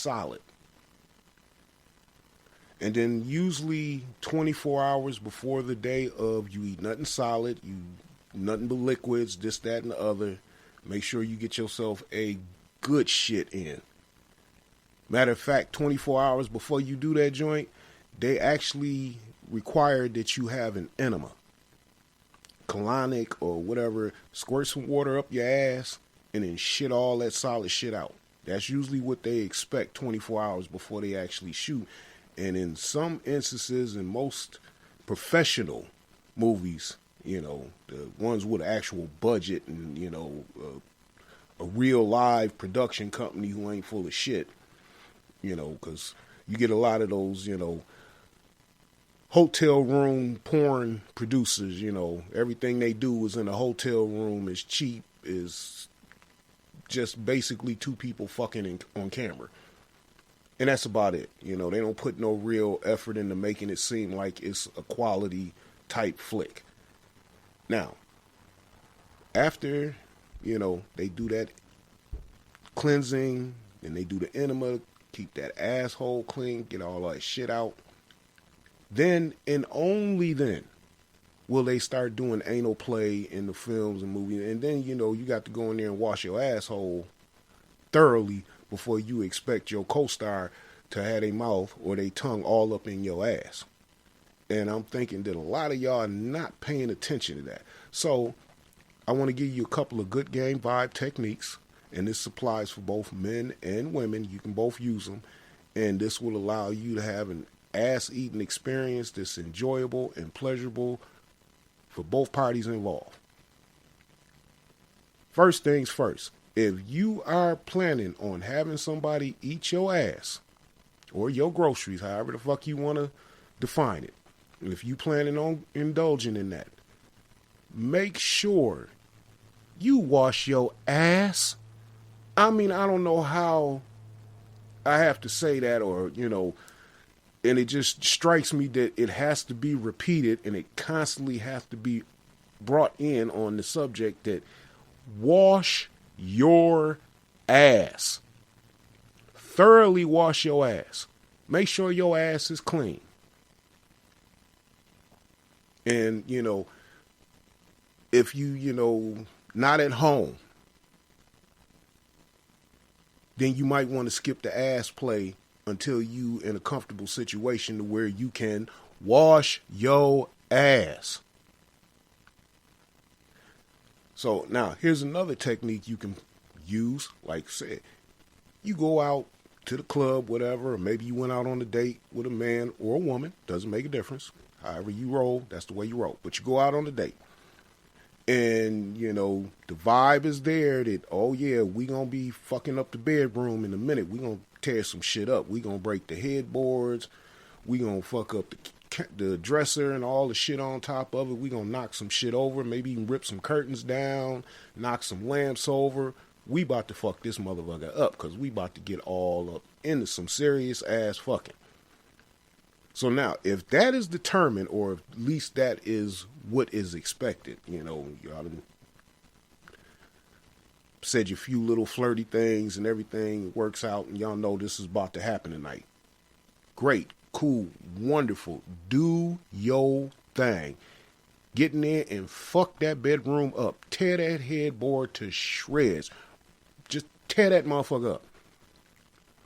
solid. And then usually 24 hours before the day of, you eat nothing solid, you nothing but liquids, this, that, and the other. Make sure you get yourself a good shit in. Matter of fact, 24 hours before you do that joint, they actually require that you have an enema. Colonic or whatever. Squirt some water up your ass and then shit all that solid shit out. That's usually what they expect 24 hours before they actually shoot. And in some instances, in most professional movies, you know, the ones with an actual budget and, you know, a real live production company who ain't full of shit, you know, because you get a lot of those, you know, hotel room porn producers, you know, everything they do is in a hotel room, is cheap, is just basically two people fucking on camera. And that's about it. You know, they don't put no real effort into making it seem like it's a quality type flick. Now, after, you know, they do that cleansing and they do the enema, keep that asshole clean, get all that shit out, then and only then will they start doing anal play in the films and movies. And then, you know, you got to go in there and wash your asshole thoroughly before you expect your co-star to have their mouth or their tongue all up in your ass. And I'm thinking that a lot of y'all are not paying attention to that. So I want to give you a couple of good game vibe techniques, and this applies for both men and women. You can both use them, and this will allow you to have an ass-eating experience that's enjoyable and pleasurable for both parties involved. First things first. If you are planning on having somebody eat your ass or your groceries, however the fuck you want to define it, if you planning on indulging in that, make sure you wash your ass. I mean, I don't know how I have to say that, or, you know, and it just strikes me that it has to be repeated and it constantly has to be brought in on the subject that wash your ass. Thoroughly wash your ass. Make sure your ass is clean. And, you know, if you know, not at home, then you might want to skip the ass play until you in a comfortable situation to where you can wash your ass. So now here's another technique you can use. Like I said, you go out to the club, whatever, or maybe you went out on a date with a man or a woman. Doesn't make a difference. However you roll, that's the way you roll. But you go out on a date. And, you know, the vibe is there that, oh yeah, we gonna be fucking up the bedroom in a minute. We gonna tear some shit up. We gonna break the headboards. We gonna fuck up the dresser and all the shit on top of it. We gonna knock some shit over. Maybe even rip some curtains down. Knock some lamps over. We about to fuck this motherfucker up because we about to get all up into some serious ass fucking. So now, if that is determined, or at least that is what is expected, you know, y'all said your few little flirty things and everything works out and y'all know this is about to happen tonight. Great, cool, wonderful. Do your thing. Get in there and fuck that bedroom up. Tear that headboard to shreds. Just tear that motherfucker up.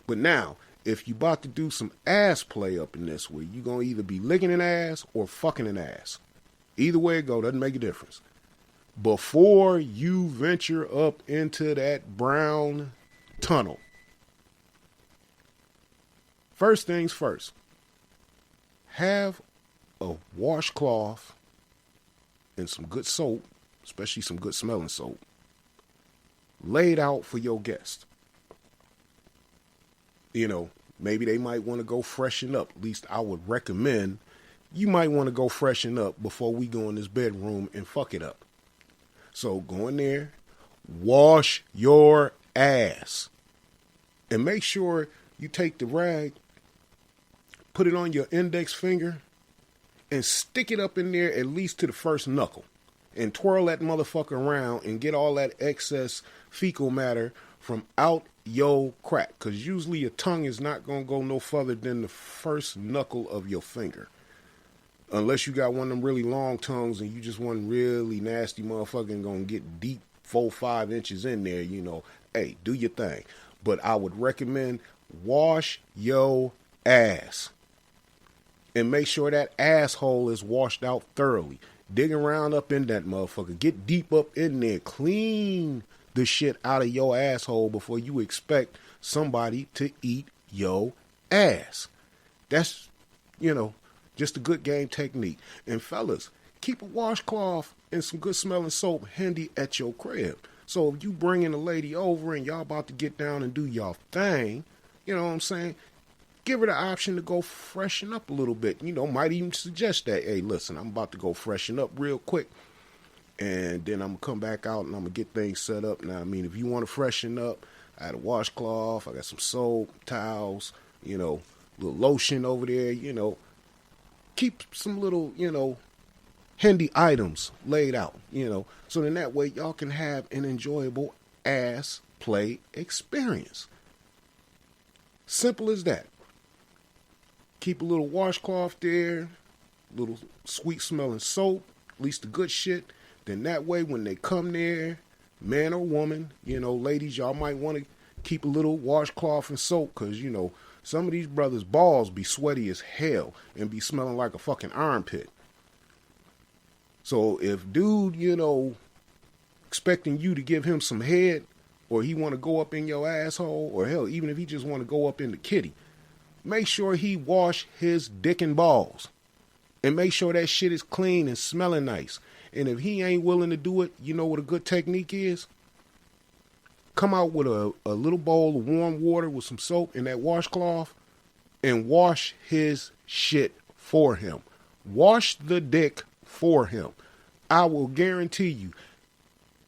But now, if you about to do some ass play up in this way, you're going to either be licking an ass or fucking an ass. Either way it go, doesn't make a difference. Before you venture up into that brown tunnel, first things first, have a washcloth and some good soap, especially some good smelling soap, laid out for your guest. You know, maybe they might want to go freshen up. At least I would recommend you might want to go freshen up before we go in this bedroom and fuck it up. So go in there, wash your ass, and make sure you take the rag, put it on your index finger, and stick it up in there at least to the first knuckle, and twirl that motherfucker around and get all that excess fecal matter from out your crack, because usually your tongue is not going to go no further than the first knuckle of your finger. Unless you got one of them really long tongues and you just one really nasty motherfucker going to get deep 4-5 inches in there, hey, do your thing. But I would recommend wash your ass. And make sure that asshole is washed out thoroughly. Dig around up in that motherfucker. Get deep up in there. Clean the shit out of your asshole before you expect somebody to eat your ass. That's, just a good game technique. And fellas, keep a washcloth and some good smelling soap handy at your crib. So if you bringing a lady over and y'all about to get down and do y'all thing, you know what I'm saying? Give her the option to go freshen up a little bit. Might even suggest that, hey, listen, I'm about to go freshen up real quick. And then I'm going to come back out and I'm going to get things set up. Now, if you want to freshen up, I had a washcloth, I got some soap, towels, little lotion over there, Keep some little, handy items laid out, So then that way y'all can have an enjoyable ass play experience. Simple as that. Keep a little washcloth there, little sweet smelling soap, at least the good shit. Then that way when they come there, man or woman, ladies, y'all might want to keep a little washcloth and soap because, some of these brothers' balls be sweaty as hell and be smelling like a fucking armpit. So if dude, expecting you to give him some head or he want to go up in your asshole or hell, even if he just want to go up in the kitty, make sure he wash his dick and balls and make sure that shit is clean and smelling nice. And if he ain't willing to do it, you know what a good technique is? Come out with a little bowl of warm water with some soap and that washcloth and wash his shit for him. Wash the dick for him. I will guarantee you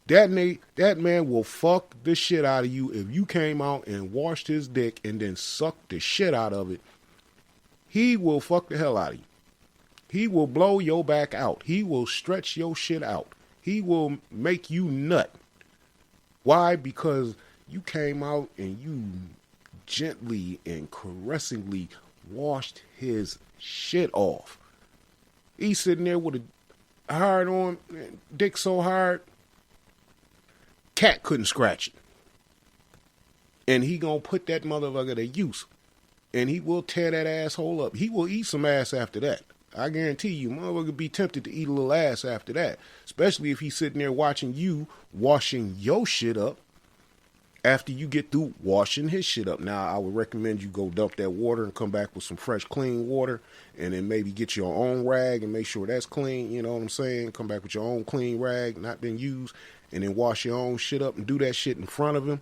that man will fuck the shit out of you if you came out and washed his dick and then sucked the shit out of it. He will fuck the hell out of you. He will blow your back out. He will stretch your shit out. He will make you nut. Why? Because you came out and you gently and caressingly washed his shit off. He's sitting there with a hard on, dick so hard, cat couldn't scratch it. And he gonna put that motherfucker to use. And he will tear that asshole up. He will eat some ass after that. I guarantee you, motherfucker be tempted to eat a little ass after that. Especially if he's sitting there watching you washing your shit up after you get through washing his shit up. Now, I would recommend you go dump that water and come back with some fresh, clean water. And then maybe get your own rag and make sure that's clean. You know what I'm saying? Come back with your own clean rag, not been used. And then wash your own shit up and do that shit in front of him.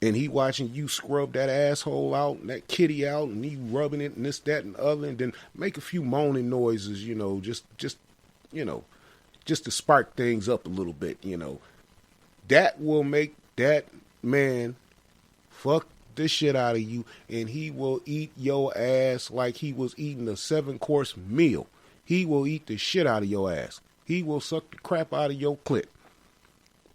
And he watching you scrub that asshole out and that kitty out and he rubbing it and this, that, and the other. And then make a few moaning noises, just to spark things up a little bit, That will make that man fuck the shit out of you and he will eat your ass like he was eating a 7-course meal. He will eat the shit out of your ass. He will suck the crap out of your clit.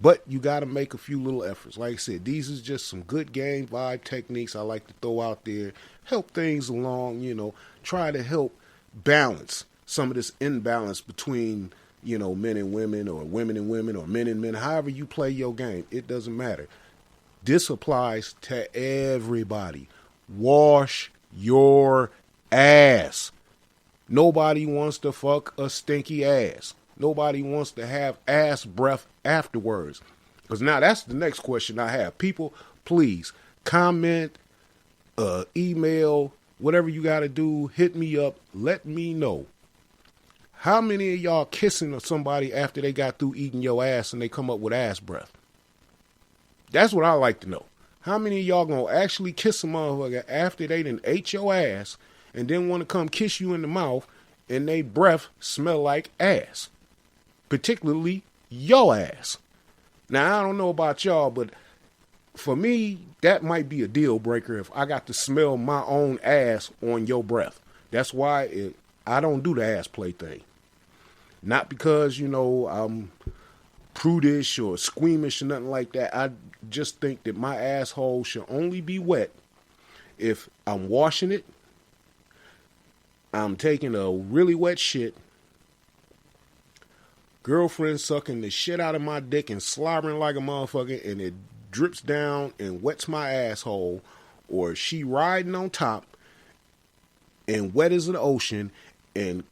But you got to make a few little efforts. Like I said, these is just some good game vibe techniques I like to throw out there. Help things along, try to help balance some of this imbalance between, men and women or women and women or men and men. However you play your game, it doesn't matter. This applies to everybody. Wash your ass. Nobody wants to fuck a stinky ass. Nobody wants to have ass breath afterwards. Because now that's the next question I have. People, please comment, email, whatever you got to do. Hit me up. Let me know. How many of y'all kissing somebody after they got through eating your ass and they come up with ass breath? That's what I like to know. How many of y'all gonna actually kiss a motherfucker after they done ate your ass and then want to come kiss you in the mouth and they breath smell like ass? Particularly your ass. Now, I don't know about y'all, but for me, that might be a deal breaker if I got to smell my own ass on your breath. That's why I don't do the ass play thing. Not because, I'm prudish or squeamish or nothing like that. I just think that my asshole should only be wet if I'm washing it, I'm taking a really wet shit, girlfriend sucking the shit out of my dick and slobbering like a motherfucker, and it drips down and wets my asshole, or she riding on top and wet as an ocean and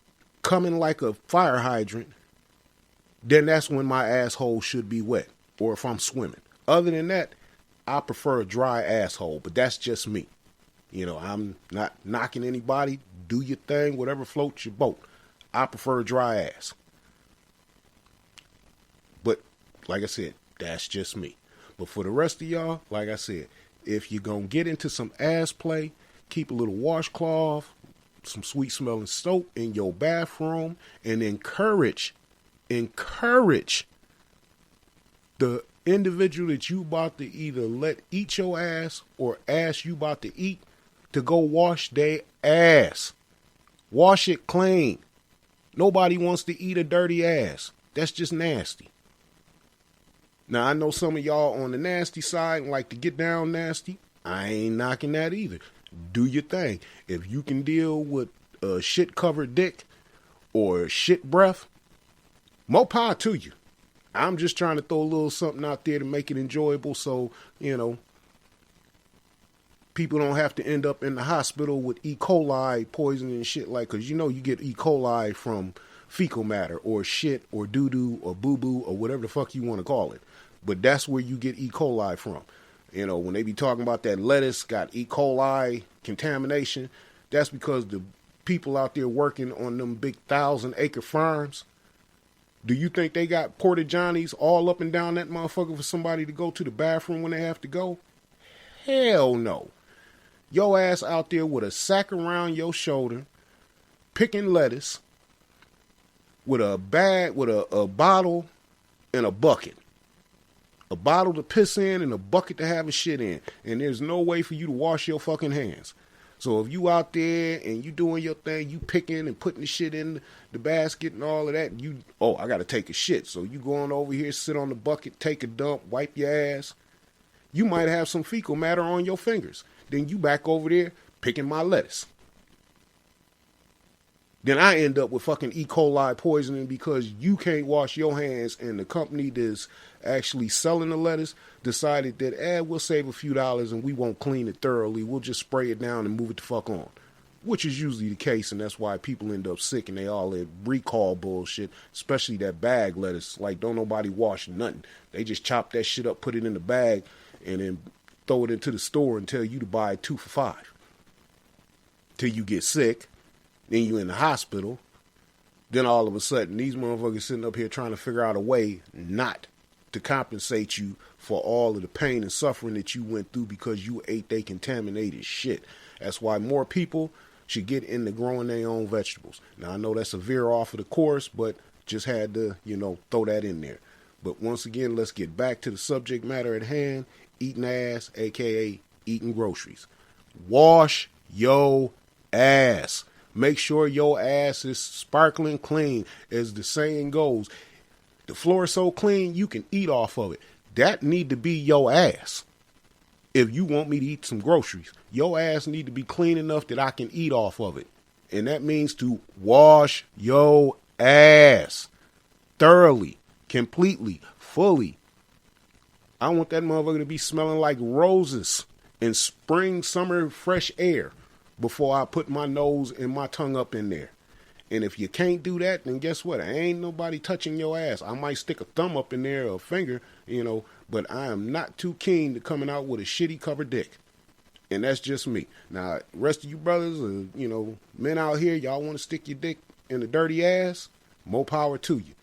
coming like a fire hydrant, then that's when my asshole should be wet, or if I'm swimming. Other than that, I prefer a dry asshole, but that's just me. You know, I'm not knocking anybody. Do your thing, whatever floats your boat. I prefer a dry ass. But, like I said, that's just me. But for the rest of y'all, like I said, if you're going to get into some ass play, keep a little washcloth, some sweet smelling soap in your bathroom, and encourage the individual that you about to either let eat your ass or ass you about to eat to go wash their ass. Wash it clean. Nobody wants to eat a dirty ass. That's just nasty. Now, I know some of y'all on the nasty side and like to get down nasty. I ain't knocking that either. Do your thing. If you can deal with a shit-covered dick or shit breath, more power to you. I'm just trying to throw a little something out there to make it enjoyable so, you know, people don't have to end up in the hospital with E. coli poisoning and shit like, because you know you get E. coli from fecal matter or shit or doo-doo or boo-boo or whatever the fuck you want to call it. But that's where you get E. coli from. You know, when they be talking about that lettuce got E. coli contamination, that's because the people out there working on them big 1,000-acre farms, do you think they got porta johnies all up and down that motherfucker for somebody to go to the bathroom when they have to go? Hell no. Your ass out there with a sack around your shoulder, picking lettuce, with a bag, with a bottle and a bucket. A bottle to piss in and a bucket to have a shit in. And there's no way for you to wash your fucking hands. So if you out there and you doing your thing, you picking and putting the shit in the basket and all of that, I got to take a shit. So you going over here, sit on the bucket, take a dump, wipe your ass. You might have some fecal matter on your fingers. Then you back over there picking my lettuce. Then I end up with fucking E. coli poisoning because you can't wash your hands, and the company that's actually selling the lettuce decided that, we'll save a few dollars and we won't clean it thoroughly. We'll just spray it down and move it the fuck on. Which is usually the case, and that's why people end up sick and they all that recall bullshit, especially that bag lettuce. Like, don't nobody wash nothing. They just chop that shit up, put it in the bag, and then throw it into the store and tell you to buy 2 for $5. Till you get sick. Then you in the hospital. Then all of a sudden, these motherfuckers sitting up here trying to figure out a way not to compensate you for all of the pain and suffering that you went through because you ate they contaminated shit. That's why more people should get into growing their own vegetables. Now, I know that's a veer off of the course, but just had to, throw that in there. But once again, let's get back to the subject matter at hand. Eating ass, a.k.a. eating groceries. Wash your ass. Make sure your ass is sparkling clean. As the saying goes, the floor is so clean you can eat off of it. That need to be your ass. If you want me to eat some groceries, your ass need to be clean enough that I can eat off of it. And that means to wash your ass thoroughly, completely, fully. I want that motherfucker to be smelling like roses and spring, summer, fresh air before I put my nose and my tongue up in there. And if you can't do that, then guess what? Ain't nobody touching your ass. I might stick a thumb up in there or a finger, but I am not too keen to coming out with a shitty covered dick. And that's just me. Now, rest of you brothers, men out here, y'all want to stick your dick in a dirty ass? More power to you.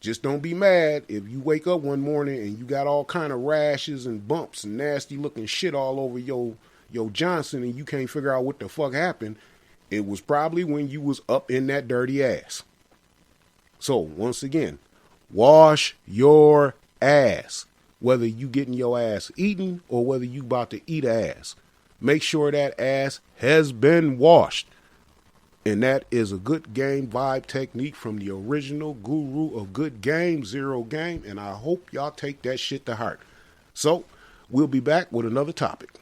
Just don't be mad if you wake up one morning and you got all kind of rashes and bumps and nasty looking shit all over your Johnson and you can't figure out what the fuck happened. It was probably when you was up in that dirty ass. So, once again, wash your ass. Whether you getting your ass eaten or whether you about to eat ass. Make sure that ass has been washed. And that is a good game vibe technique from the original guru of good game, Zero Game. And I hope y'all take that shit to heart. So we'll be back with another topic.